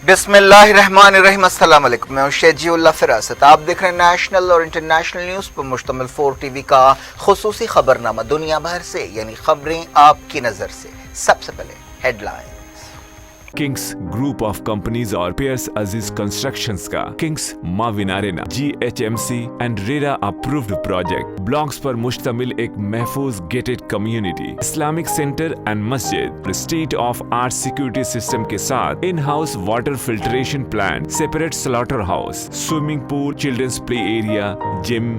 बिस्मिल्लाहिर्रहमानिर्रहीम। अस्सलाम वालेकुम। मैं शेजीउल्लाह फिरासत। आप देख रहे हैं नेशनल और इंटरनेशनल न्यूज़ पर मुश्तमिल 4 टीवी का खुसूसी खबरनामा दुनिया भर से, यानी खबरें आपकी नज़र से। सबसे पहले headline. Kings group of companies और पियर्स अजीज कंस्ट्रक्शंस का Kings Mavin arena GHMC and RERA approved project blocks पर मुश्तमिल एक महफूज gated community, Islamic centre and मस्जिद, state of art security system के साथ in house water filtration plant, separate slaughter house, swimming pool, children's play area, gym,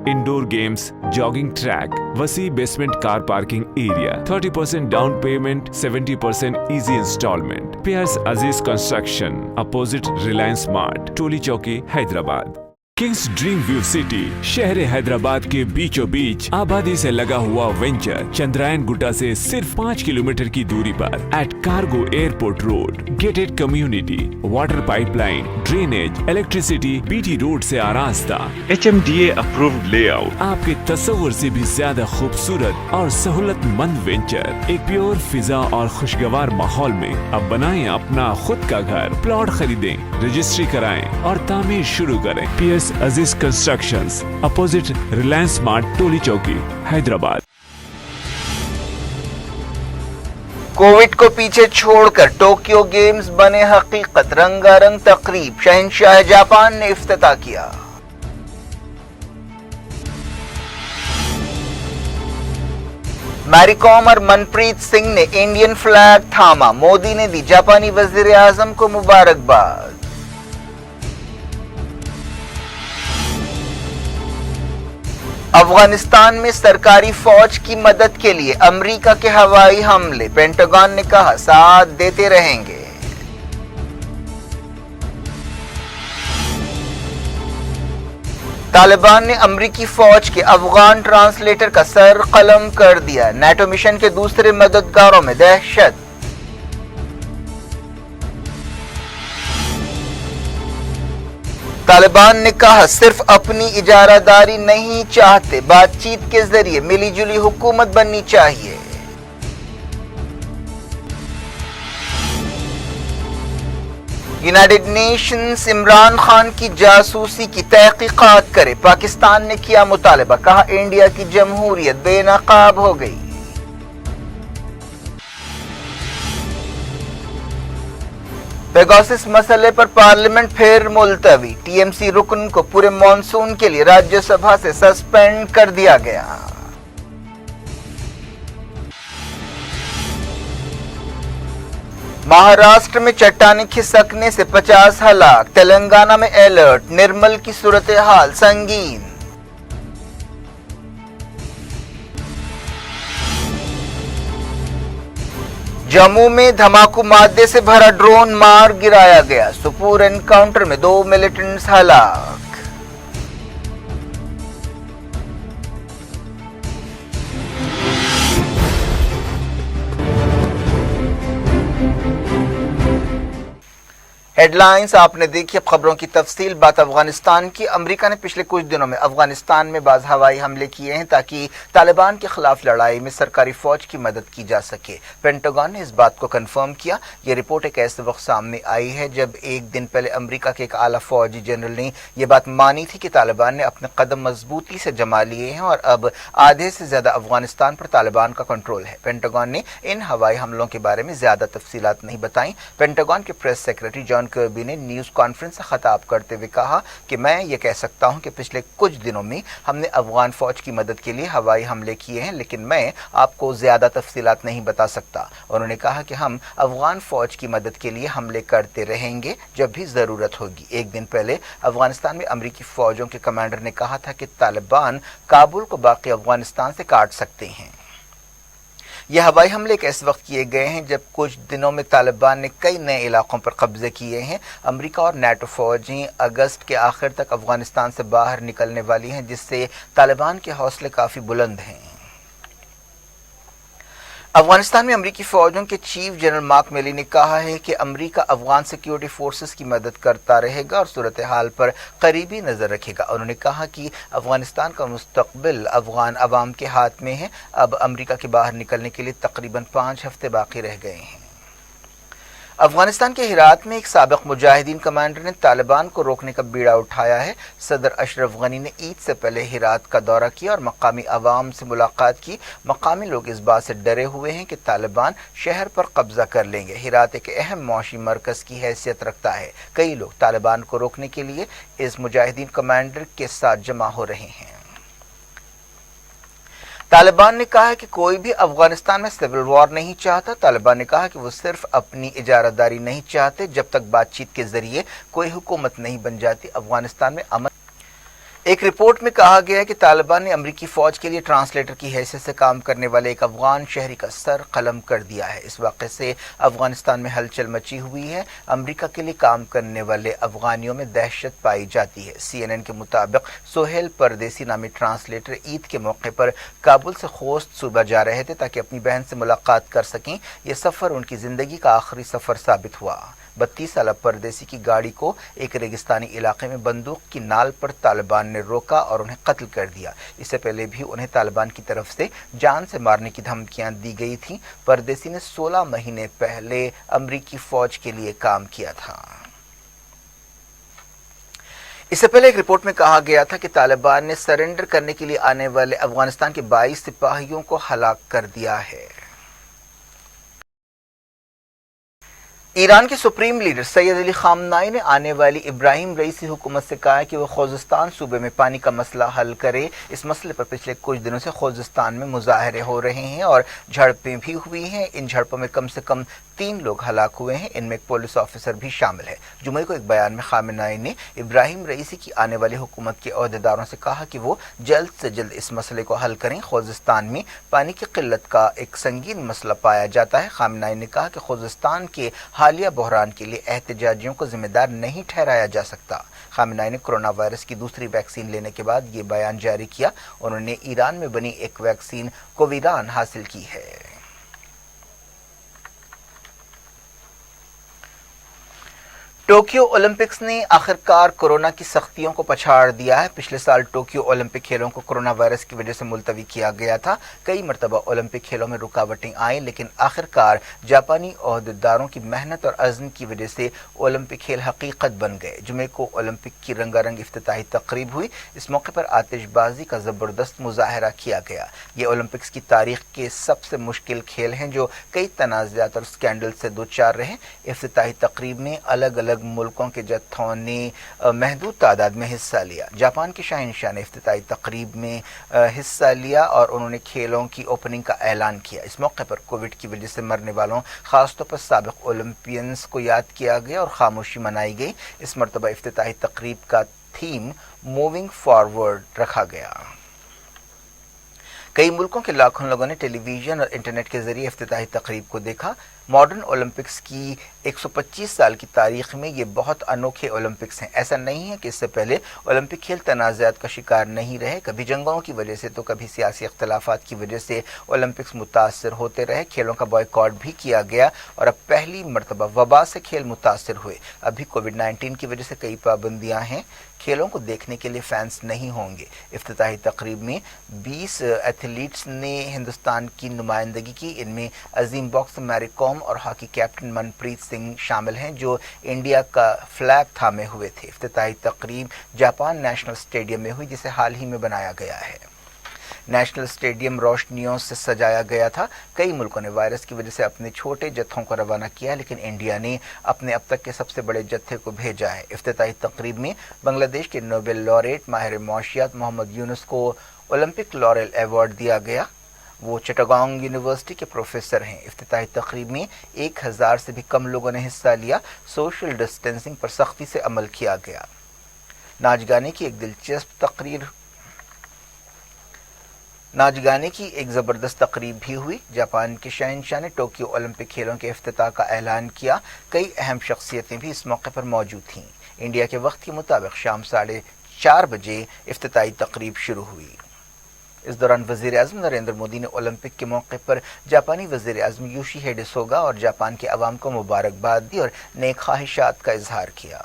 indoor games, jogging track, वसी basement car parking area, 30% down payment, 70% easy instalment. Piers अजीज construction, opposite Reliance mart, टोली चौकी, Hyderabad. Kings dream view city शहर हैदराबाद के बीचों बीच आबादी से लगा हुआ venture Chandrayaan Gutta से सिर्फ 5 किलोमीटर की दूरी पर at cargo airport road, gated community, water pipeline, drainage, electricity, BT road से आरास्ता, HMDA अप्रूव्ड लेआउट, आपके तस्वुर से भी ज्यादा खूबसूरत और सहूलतमंद वेंचर एक प्योर फिजा और खुशगवार माहौल में। अब बनाएं अपना खुद का घर, प्लॉट खरीदें, रजिस्ट्री कराएं और तामीर शुरू करें। Piers Aziz constructions, opposite Reliance mart, टोली चौकी, हैदराबाद। कोविड को पीछे छोड़कर टोक्यो गेम्स बने हकीकत, रंगारंग तकरीब, शहंशाह जापान ने इफ्तिताह किया। मैरीकॉम और मनप्रीत सिंह ने इंडियन फ्लैग थामा, मोदी ने दी जापानी वजीर आजम को मुबारकबाद। अफगानिस्तान में सरकारी फौज की मदद के लिए अमेरिका के हवाई हमले, पेंटागन ने कहा साथ देते रहेंगे। तालिबान ने अमेरिकी फौज के अफगान ट्रांसलेटर का सर कलम कर दिया। नेटो मिशन के दूसरे मददगारों में दहशत। तालिबान ने कहा सिर्फ अपनी इजारादारी नहीं चाहते, बातचीत के जरिए मिली जुली हुकूमत बननी चाहिए। यूनाइटेड नेशंस इमरान खान की जासूसी की तहकीकात करे, पाकिस्तान ने किया मुतालबा, कहा इंडिया की जमहूरियत बेनकाब हो गई। पेगासस मसले पर पार्लियामेंट फिर मुलतवी, TMC रुकन को पूरे मॉनसून के लिए राज्यसभा से सस्पेंड कर दिया गया। महाराष्ट्र में चट्टानें खिसकने से 50 हलाक, तेलंगाना में अलर्ट, निर्मल की सूरत हाल संगीन। जम्मू में धमाकू मादे से भरा ड्रोन मार गिराया गया, सुपूर एनकाउंटर में 2 मिलिटेंट्स हलाक। हेडलाइंस आपने देखी, अब खबरों की तफसील। बात अफगानिस्तान की। अमेरिका ने पिछले कुछ दिनों में अफगानिस्तान में बाज़ हवाई हमले किए हैं ताकि तालिबान के खिलाफ लड़ाई में सरकारी फौज की मदद की जा सके। पेंटागन ने इस बात को कंफर्म किया। ये रिपोर्ट एक ऐसे वक्त सामने आई है जब एक दिन पहले अमेरिका के एक आला फौजी जनरल ने यह बात मानी थी कि तालिबान ने अपने कदम मजबूती से जमा लिए हैं और अब आधे से ज्यादा अफगानिस्तान पर तालिबान का कंट्रोल है। पेंटागन ने इन हवाई हमलों के बारे में ज्यादा तफसीलात नहीं बताई। पेंटागन के प्रेस सेक्रेटरी जॉन कर्बी ने न्यूज कॉन्फ्रेंस से खिताब करते हुए कहा कि मैं ये कह सकता हूं कि पिछले कुछ दिनों में हमने अफगान फौज की मदद के लिए हवाई हमले किए हैं, लेकिन मैं आपको ज्यादा तफसीलात नहीं बता सकता। उन्होंने कहा कि हम अफगान फौज की मदद के लिए हमले करते रहेंगे जब भी जरूरत होगी। एक दिन पहले अफगानिस्तान में अमेरिकी फौजों के कमांडर ने कहा था कि तालिबान काबुल को बाकी अफगानिस्तान से काट सकते हैं। यह हवाई हमले एक ऐसे वक्त किए गए हैं जब कुछ दिनों में तालिबान ने कई नए इलाकों पर कब्जे किए हैं। अमेरिका और नेटो फौजें अगस्त के आखिर तक अफगानिस्तान से बाहर निकलने वाली हैं, जिससे तालिबान के हौसले काफी बुलंद हैं। अफगानिस्तान में अमेरिकी फौजों के चीफ जनरल मार्क मिली ने कहा है कि अमेरिका अफगान सिक्योरिटी फोर्सेस की मदद करता रहेगा और सूरत हाल पर करीबी नजर रखेगा। उन्होंने कहा कि अफगानिस्तान का मुस्तकबिल अफगान अवाम के हाथ में है। अब अमेरिका के बाहर निकलने के लिए तकरीबन 5 हफ्ते बाकी रह गए हैं। افغانستان کے ہرات میں ایک سابق مجاہدین کمانڈر نے طالبان کو روکنے کا بیڑا اٹھایا ہے۔ صدر اشرف غنی نے عید سے پہلے ہرات کا دورہ کیا اور مقامی عوام سے ملاقات کی۔ مقامی لوگ اس بات سے ڈرے ہوئے ہیں کہ طالبان شہر پر قبضہ کر لیں گے۔ ہرات ایک اہم معاشی مرکز کی حیثیت رکھتا ہے۔ کئی لوگ طالبان کو روکنے کے لیے اس مجاہدین کمانڈر کے ساتھ جمع ہو رہے ہیں۔ طالبان نے کہا ہے کہ کوئی بھی افغانستان میں سول وار نہیں چاہتا۔ طالبان نے کہا کہ وہ صرف اپنی اجارہ داری نہیں چاہتے، جب تک بات چیت کے ذریعے کوئی حکومت نہیں بن جاتی افغانستان میں امن۔ ایک رپورٹ میں کہا گیا ہے کہ طالبان نے امریکی فوج کے لیے ٹرانسلیٹر کی حیثیت سے کام کرنے والے ایک افغان شہری کا سر قلم کر دیا ہے۔ اس واقعے سے افغانستان میں ہلچل مچی ہوئی ہے۔ امریکہ کے لیے کام کرنے والے افغانیوں میں دہشت پائی جاتی ہے۔ CNN کے مطابق سہیل پردیسی نامی ٹرانسلیٹر عید کے موقع پر کابل سے خوست صوبہ جا رہے تھے تاکہ اپنی بہن سے ملاقات کر سکیں۔ یہ سفر ان کی زندگی کا آخری سفر ثابت ہوا۔ 32 سالہ پردیسی کی گاڑی کو ایک ریگستانی علاقے میں بندوق کی نال پر طالبان نے روکا اور انہیں قتل کر دیا۔ اس سے پہلے بھی انہیں طالبان کی طرف سے جان سے مارنے کی دھمکیاں دی گئی تھیں۔ پردیسی نے 16 مہینے پہلے امریکی فوج کے لیے کام کیا تھا۔ اس سے پہلے ایک رپورٹ میں کہا گیا تھا کہ طالبان نے سرنڈر کرنے کے لیے آنے والے افغانستان کے 22 سپاہیوں کو ہلاک کر دیا ہے۔ ایران کے سپریم لیڈر سید علی خامنائی نے آنے والی ابراہیم رئیسی حکومت سے کہا ہے کہ وہ خوزستان صوبے میں پانی کا مسئلہ حل کرے۔ اس مسئلے پر پچھلے کچھ دنوں سے خوزستان میں مظاہرے ہو رہے ہیں اور جھڑپیں بھی ہوئی ہیں۔ ان جھڑپوں میں کم سے کم 3 لوگ ہلاک ہوئے ہیں، ان میں ایک پولیس آفیسر بھی شامل ہے۔ جمعے کو ایک بیان میں خامنائی نے ابراہیم رئیسی کی آنے والی حکومت کے عہدیداروں سے کہا کہ وہ جلد سے جلد اس مسئلے کو حل کریں۔ خوزستان میں پانی کی قلت کا ایک سنگین مسئلہ پایا جاتا ہے۔ خامنائی نے کہا کہ خوزستان کے حالیہ بحران کے لیے احتجاجیوں کو ذمہ دار نہیں ٹھہرایا جا سکتا۔ خامنائی نے کرونا وائرس کی دوسری ویکسین لینے کے بعد یہ بیان جاری کیا۔ انہوں نے ایران میں بنی ایک ویکسین کوویران حاصل کی ہے۔ ٹوکیو اولمپکس نے آخرکار کورونا کی سختیوں کو پچھاڑ دیا ہے۔ پچھلے سال ٹوکیو اولمپک کھیلوں کو کورونا وائرس کی وجہ سے ملتوی کیا گیا تھا۔ کئی مرتبہ اولمپک کھیلوں میں رکاوٹیں آئیں، لیکن آخرکار جاپانی عہدیداروں کی محنت اور عزم کی وجہ سے اولمپک کھیل حقیقت بن گئے۔ جمعے کو اولمپک کی رنگا رنگ افتتاحی تقریب ہوئی۔ اس موقع پر آتش بازی کا زبردست مظاہرہ کیا گیا۔ یہ اولمپکس کی تاریخ کے سب سے مشکل کھیل ہیں جو کئی تنازعات اور اسکینڈل سے دوچار رہے۔ افتتاحی تقریب میں الگ الگ ملکوں کے جتھوں نے محدود تعداد میں حصہ لیا۔ جاپان کے شہنشاہ نے افتتاحی تقریب میں حصہ لیا اور انہوں نے کھیلوں کی اوپننگ کا اعلان کیا۔ اس موقع پر کووڈ کی وجہ سے مرنے والوں، خاص طور پر سابق اولمپئنز کو یاد کیا گیا اور خاموشی منائی گئی۔ اس مرتبہ افتتاحی تقریب کا تھیم موونگ فارورڈ رکھا گیا۔ کئی ملکوں کے لاکھوں لوگوں نے ٹیلی ویژن اور انٹرنیٹ کے ذریعے افتتاحی تقریب کو دیکھا۔ ماڈرن اولمپکس کی 125 سال کی تاریخ میں یہ بہت انوکھے اولمپکس ہیں۔ ایسا نہیں ہے کہ اس سے پہلے اولمپک کھیل تنازعات کا شکار نہیں رہے۔ کبھی جنگوں کی وجہ سے تو کبھی سیاسی اختلافات کی وجہ سے اولمپکس متاثر ہوتے رہے۔ کھیلوں کا بائیکاٹ بھی کیا گیا اور اب پہلی مرتبہ وبا سے کھیل متاثر ہوئے۔ ابھی کووڈ-19 کی وجہ سے کئی پابندیاں ہیں۔ کھیلوں کو دیکھنے کے لیے فینس نہیں ہوں گے۔ افتتاحی تقریب میں 20 ایتھلیٹس نے ہندوستان کی نمائندگی کی۔ ان میں عظیم باکسر میری کوم اور ہاکی کیپٹن من پریت سنگھ شامل ہیں جو انڈیا کا فلیگ تھامے ہوئے تھے۔ افتتاحی تقریب جاپان نیشنل اسٹیڈیم میں ہوئی جسے حال ہی میں بنایا گیا ہے۔ نیشنل اسٹیڈیم روشنیوں سے سجایا گیا تھا۔ کئی ملکوں نے وائرس کی وجہ سے اپنے چھوٹے جتھوں کو روانہ کیا، لیکن انڈیا نے اپنے اب تک کے سب سے بڑے جتھے کو بھیجا ہے۔ افتتاحی تقریب میں بنگلہ دیش کے نوبل لاریٹ ماہر معاشیات محمد یونس کو اولمپک لارل ایوارڈ دیا گیا۔ وہ چٹاگانگ یونیورسٹی کے پروفیسر ہیں۔ افتتاحی تقریب میں 1000 سے بھی کم لوگوں نے حصہ لیا۔ سوشل ڈسٹینسنگ پر سختی سے عمل کیا گیا۔ ناچ گانے کی ایک زبردست تقریب بھی ہوئی۔ جاپان کے شہنشاہ نے ٹوکیو اولمپک کھیلوں کے افتتاح کا اعلان کیا۔ کئی اہم شخصیتیں بھی اس موقع پر موجود تھیں۔ انڈیا کے وقت کے مطابق شام 4:30 بجے افتتاحی تقریب شروع ہوئی۔ اس دوران وزیر اعظم نریندر مودی نے اولمپک کے موقع پر جاپانی وزیر اعظم یوشی ہیڈے سوگا اور جاپان کے عوام کو مبارکباد دی اور نیک خواہشات کا اظہار کیا۔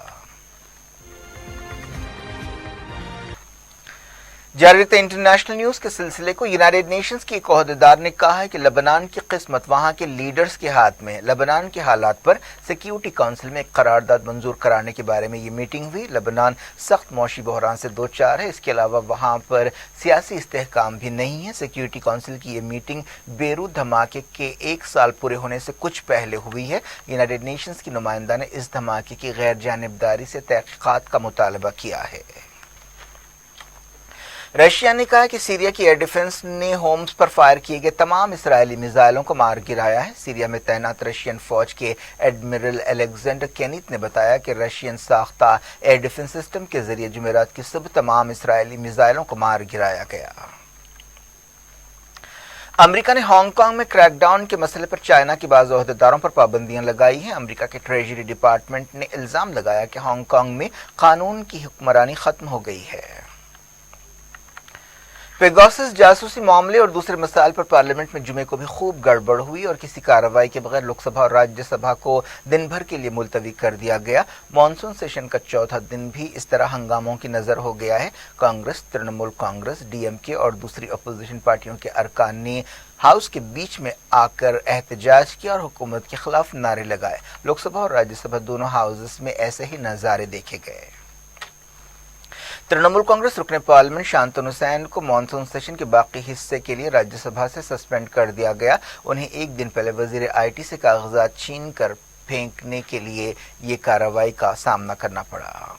जारी इंटरनेशनल न्यूज के सिलसिले को यूनाइटेड नेशंस के एक ओहदेदार ने कहा है कि लेबनान की किस्मत वहां के लीडर्स के हाथ में है। लेबनान के हालात पर सिक्योरिटी काउंसिल में एक करारदाद मंजूर कराने के बारे में ये मीटिंग हुई। लेबनान सख्त मौशी बहरान से दो चार है। इसके अलावा वहां पर सियासी इस्तेहकाम भी नहीं है। सिक्योरिटी काउंसिल की ये मीटिंग बेरूत धमाके के 1 साल पूरे होने से कुछ पहले हुई है। यूनाइटेड नेशंस की नुमाइंदा ने इस धमाके की गैर जानिबदारी से तहकीकात का मुतालबा किया है। रशिया ने कहा कि सीरिया की एयर डिफेंस ने होम्स पर फायर किए गए तमाम इस्राएली मिसाइलों को मार गिराया है। सीरिया में तैनात रशियन फौज के एडमिरल अलेक्जेंडर केनित ने बताया कि रशियन साख्ता एयर डिफेंस सिस्टम के जरिए जुमेरात की सुबह तमाम इस्राएली मिसाइलों को मार गिराया गया। अमेरिका ने हांगकांग में क्रैकडाउन के मसले पर चाइना के बाज़ ओहदेदारों पर पाबंदियां लगाई हैं। अमेरिका के ट्रेजरी डिपार्टमेंट ने इल्जाम लगाया कि हांगकांग में कानून की हुक्मरानी खत्म हो गई है। पेगासस जासूसी मामले और दूसरे मसाइल पर पार्लियामेंट में जुमे को भी खूब गड़बड़ हुई और किसी कार्रवाई के बगैर लोकसभा और राज्यसभा को दिन भर के लिए मुलतवी कर दिया गया। मानसून सेशन का चौथा दिन भी इस तरह हंगामों की नजर हो गया है। कांग्रेस, तृणमूल कांग्रेस, डीएमके और दूसरी अपोजिशन पार्टियों के अरकान ने हाउस के बीच में आकर एहतजाज किया और हुकूमत के खिलाफ नारे लगाए। लोकसभा और राज्यसभा दोनों हाउसेस में ऐसे ही नजारे देखे गए। तृणमूल कांग्रेस रुकने पार्लियामेंट शांतनु सेन को मानसून सेशन के बाकी हिस्से के लिए राज्यसभा से सस्पेंड कर दिया गया। उन्हें एक दिन पहले वजीर आईटी से कागजात छीन कर फेंकने के लिए ये कार्रवाई का सामना करना पड़ा।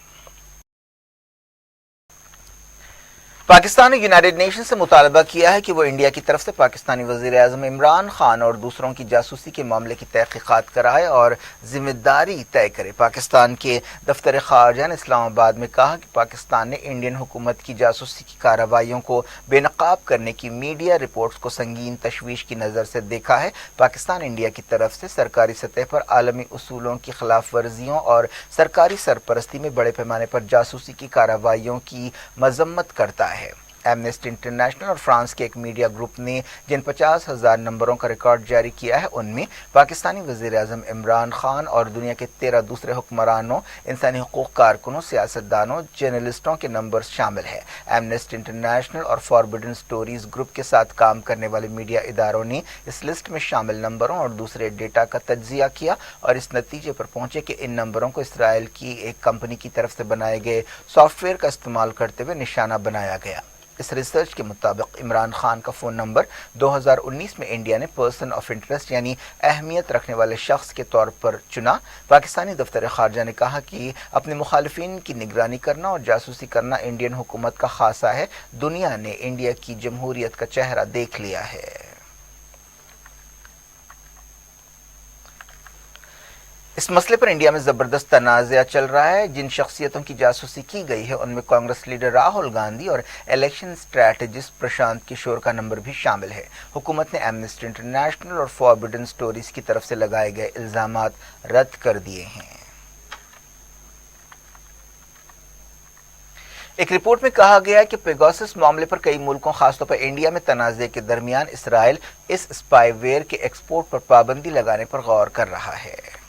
पाकिस्तान ने यूनाइटेड नेशन से मुतालबा किया है कि वो इंडिया की तरफ से पाकिस्तानी वज़ीर आज़म इमरान खान और दूसरों की जासूसी के मामले की तहकीकात कराए और जिम्मेदारी तय करे। पाकिस्तान के दफ्तर खारजा ने इस्लामाबाद में कहा कि पाकिस्तान ने इंडियन हुकूमत की जासूसी की कार्रवाइयों को बेनकाब करने की मीडिया रिपोर्ट्स को संगीन तशवीश की नज़र से देखा है। पाकिस्तान इंडिया की तरफ से सरकारी सतह पर आलमी उसूलों की खिलाफ वर्जियों और सरकारी सरपरस्ती में बड़े पैमाने पर जासूसी की कार्रवाइयों की मजम्मत करता है। एमनेस्टी इंटरनेशनल और फ्रांस के एक मीडिया ग्रुप ने जिन 50,000 नंबरों का रिकॉर्ड जारी किया है उनमें पाकिस्तानी वज़ीर आज़म इमरान खान और दुनिया के 13 दूसरे हुक्मरानों, इंसानी हकूक़ कारकुनों, सियासतदानों, जर्नलिस्टों के नंबर शामिल है। एमनेस्टी इंटरनेशनल और फॉरबिडन स्टोरीज ग्रुप के साथ काम करने वाले मीडिया इदारों ने इस लिस्ट में शामिल नंबरों और दूसरे डेटा का तज्जिया किया और इस नतीजे पर पहुंचे कि इन नंबरों को इसराइल की एक कंपनी की तरफ से बनाए गए सॉफ्टवेयर का इस्तेमाल करते हुए निशाना बनाया गया। इस रिसर्च के मुताबिक इमरान खान का फ़ोन नंबर 2019 में इंडिया ने पर्सन ऑफ इंटरेस्ट यानी अहमियत रखने वाले शख्स के तौर पर चुना। पाकिस्तानी दफ्तर खारजा ने कहा कि अपने मुखालिफिन की निगरानी करना और जासूसी करना इंडियन हुकूमत का खासा है। दुनिया ने इंडिया की जमहूरियत का चेहरा देख लिया है। इस मसले पर इंडिया में जबरदस्त तनाज़ा चल रहा है। जिन शख्सियतों की जासूसी की गई है उनमें कांग्रेस लीडर राहुल गांधी और इलेक्शन स्ट्रैटेजिस्ट प्रशांत किशोर का नंबर भी शामिल है। हुकूमत ने एमनेस्टी इंटरनेशनल और फॉरबिडन स्टोरीज की तरफ से लगाए गए इल्जामात रद्द कर दिए हैं। एक रिपोर्ट में कहा गया है कि पेगासस मामले पर कई मुल्कों, खासतौर पर इंडिया में तनाज़े के दरमियान इसराइल इस स्पाईवेयर के एक्सपोर्ट पर पाबंदी लगाने पर गौर कर रहा है।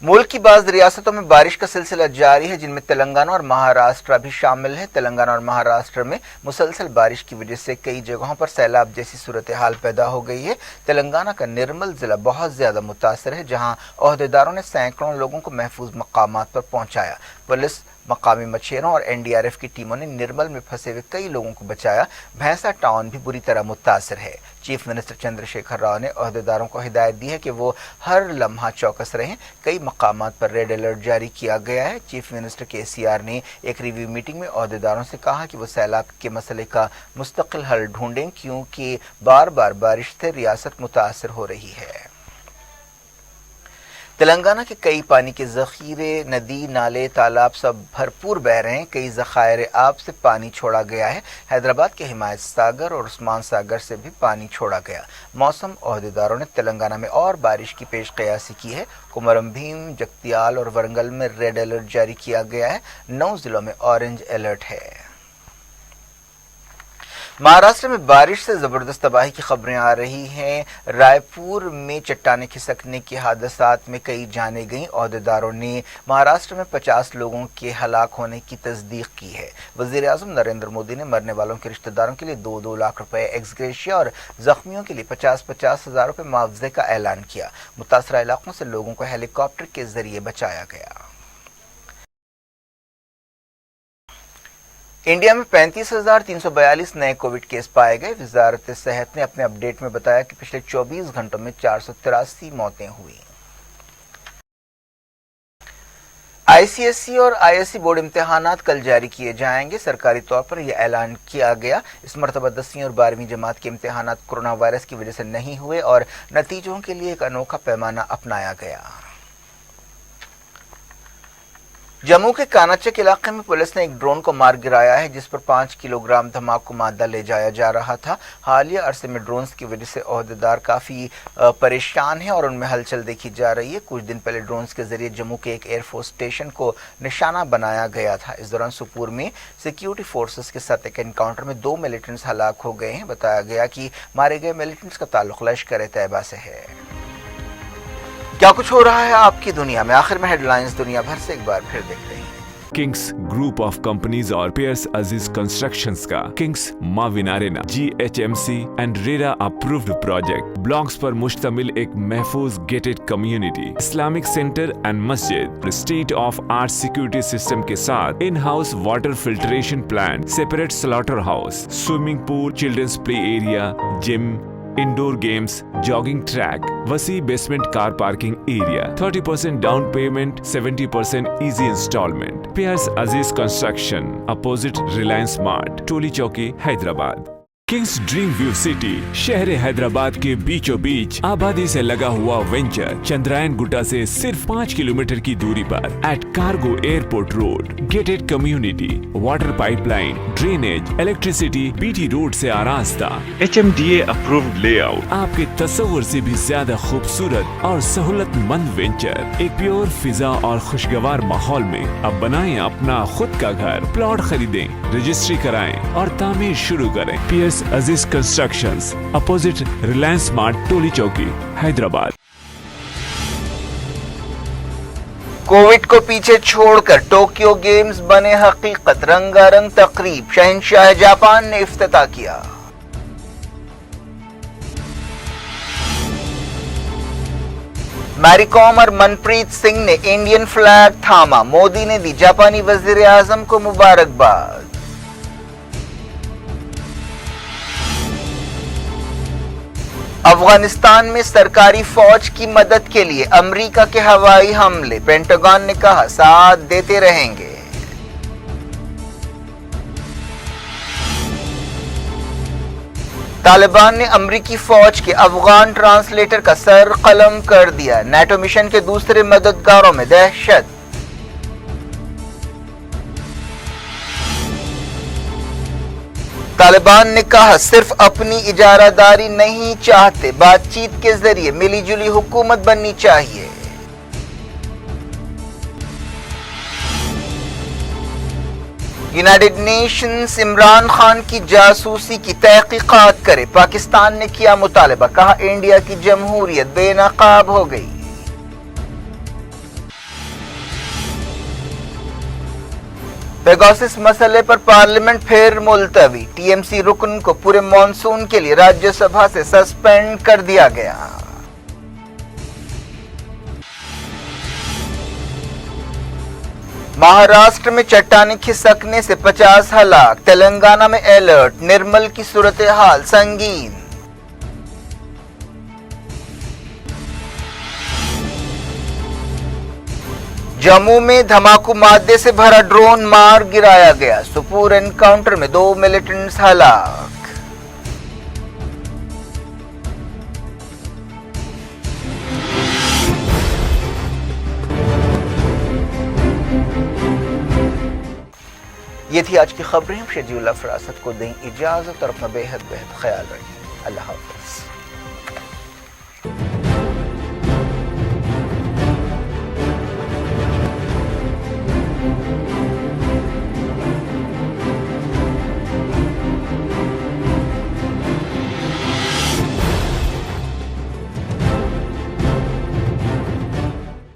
मुल्क की बाज़ रियासतों में बारिश का सिलसिला जारी है, जिनमें तेलंगाना और महाराष्ट्र भी शामिल है। तेलंगाना और महाराष्ट्र में मुसलसल बारिश की वजह से कई जगहों पर सैलाब जैसी सूरत हाल पैदा हो गई है। तेलंगाना का निर्मल जिला बहुत ज्यादा मुतासर है, जहां ओहदेदारों ने सैकड़ों लोगों को महफूज मकामात पर पहुंचाया। पुलिस, मकामी मछेरों और एनडीआरएफ की टीमों ने निर्मल में फंसे हुए कई लोगों को बचाया। भैंसा टाउन भी बुरी तरह मुतासर है। चीफ मिनिस्टर चंद्रशेखर राव ने ओहदेदारों को हिदायत दी है कि वो हर लम्हा चौकस रहें। कई मकामात पर रेड अलर्ट जारी किया गया है। चीफ मिनिस्टर केसीआर ने एक रिव्यू मीटिंग में ओहदेदारों से कहा कि वो सैलाब के मसले का मुस्तकिल हल ढूंढें, क्योंकि बार बार बारिश से रियासत मुतासर हो रही है। तेलंगाना के कई पानी के जखीरे, नदी, नाले, तालाब सब भरपूर बह रहे हैं। कई ज़खायर आब से पानी छोड़ा गया है। हैदराबाद के हिमायत सागर और उस्मान सागर से भी पानी छोड़ा गया। मौसम ओहदेदारों ने तेलंगाना में और बारिश की पेश क़यासी की है। कुमरम भीम, जगतियाल और वरंगल में रेड अलर्ट जारी किया गया है। 9 जिलों में ऑरेंज अलर्ट है। महाराष्ट्र में बारिश से जबरदस्त तबाही की खबरें आ रही हैं। रायपुर में चट्टानें खिसकने के हादसात में कई जाने गईं। ओहदेदारों ने महाराष्ट्र में 50 लोगों के हलाक होने की तस्दीक की है। वजीर आजम नरेंद्र मोदी ने मरने वालों के रिश्तेदारों के लिए 2-2 लाख रुपए एक्स ग्रेशिया और जख्मियों के लिए 50-50 हजार रुपए मुआवजे का ऐलान किया। मुतासरा इलाकों से लोगों को हेलीकॉप्टर के जरिए बचाया गया। इंडिया में 35,342 नए कोविड केस पाए गए। वजारत सेहत ने अपने अपडेट में बताया कि पिछले 24 घंटों में 483 मौतें हुई। आईसीएसई और आईएससी बोर्ड इम्तिहानात कल जारी किए जाएंगे। सरकारी तौर पर यह ऐलान किया गया। इस मरतबा 10वीं और 12वीं जमात के इम्तिहानात कोरोना वायरस की वजह से नहीं हुए और नतीजों के लिए एक अनोखा पैमाना अपनाया गया। जम्मू के कानाचक इलाके में पुलिस ने एक ड्रोन को मार गिराया है जिस पर 5 किलोग्राम धमाकू मादा ले जाया जा रहा था। हालिया अरसे में ड्रोन्स की वजह से ओहदेदार काफी परेशान हैं और उनमें हलचल देखी जा रही है। कुछ दिन पहले ड्रोन्स के जरिए जम्मू के एक एयरफोर्स स्टेशन को निशाना बनाया गया था। इस दौरान सुपूर में सिक्योरिटी फोर्सेस के साथ एक एनकाउंटर में 2 मिलिटेंट्स हलाक हो गए हैं। बताया गया कि मारे गए मिलिटेंट्स का ताल्लुक लश्कर-ए-तैयबा से है। क्या कुछ हो रहा है आपकी दुनिया में, आखिर में हेडलाइंस दुनिया भर से एक बार फिर देखते हैं। किंग्स ग्रुप ऑफ कंपनीज और पियर्स अजीज कंस्ट्रक्शंस का Kings Mavin arena GHMC and RERA approved project blocks पर मुश्तमिल एक महफूज gated community, Islamic centre and मस्जिद, state of art security system के साथ in house water filtration plant, separate slaughter house, swimming pool, children's play area, gym, indoor games, jogging track, वसी basement car parking area, 30% down payment, 70% easy instalment. Piers अजीज construction, opposite Reliance mart, टोली चौकी, Hyderabad. Kings dream view city शहर हैदराबाद के बीचों बीच आबादी से लगा हुआ venture Chandrayaan Gutta से सिर्फ 5 किलोमीटर की दूरी पर at cargo airport road, gated community, water pipeline, drainage, electricity, BT road से आरास्ता, HMDA अप्रूव्ड लेआउट, आपके तस्वुर से भी ज्यादा खूबसूरत और सहूलतमंद वेंचर एक प्योर फिजा और खुशगवार माहौल में। अब बनाएं अपना खुद का घर, प्लॉट खरीदें, रजिस्ट्री कराएं और तामीर शुरू करें। Piers Aziz constructions, opposite Reliance mart, टोली चौकी, हैदराबाद। कोविड को पीछे छोड़कर टोक्यो गेम्स बने हकीकत, रंगारंग तकरीब, शहंशाह जापान ने इफ्तिताह किया। मैरीकॉम और मनप्रीत सिंह ने इंडियन फ्लैग थामा। मोदी ने दी जापानी वजीर आजम को मुबारकबाद। अफगानिस्तान में सरकारी फौज की मदद के लिए अमेरिका के हवाई हमले, पेंटागन ने कहा साथ देते रहेंगे। तालिबान ने अमेरिकी फौज के अफगान ट्रांसलेटर का सर कलम कर दिया। नेटो मिशन के दूसरे मददगारों में दहशत। तालिबान ने कहा सिर्फ अपनी इजारादारी नहीं चाहते, बातचीत के जरिए मिलीजुली हुकूमत बननी चाहिए। यूनाइटेड नेशंस इमरान खान की जासूसी की तहकीकात करे, पाकिस्तान ने किया मुतालबा, कहा इंडिया की जमहूरियत बेनकाब हो गई। पेगासस मसले पर पार्लियामेंट फिर मुलतवी, टीएमसी रुकन को पूरे मॉनसून के लिए राज्यसभा से सस्पेंड कर दिया गया। महाराष्ट्र में चट्टानें खिसकने से 50 हलाक, तेलंगाना में अलर्ट, निर्मल की सूरत हाल संगीन। जम्मू में धमाकू मादे से भरा ड्रोन मार गिराया गया। सुपूर एनकाउंटर में 2 मिलिटेंट्स हलाक। ये थी आज की खबरें। हम शेड्यूल फरासत को दें इजाजत और अपना बेहद ख्याल रखें। अल्लाह हाफ़िज़।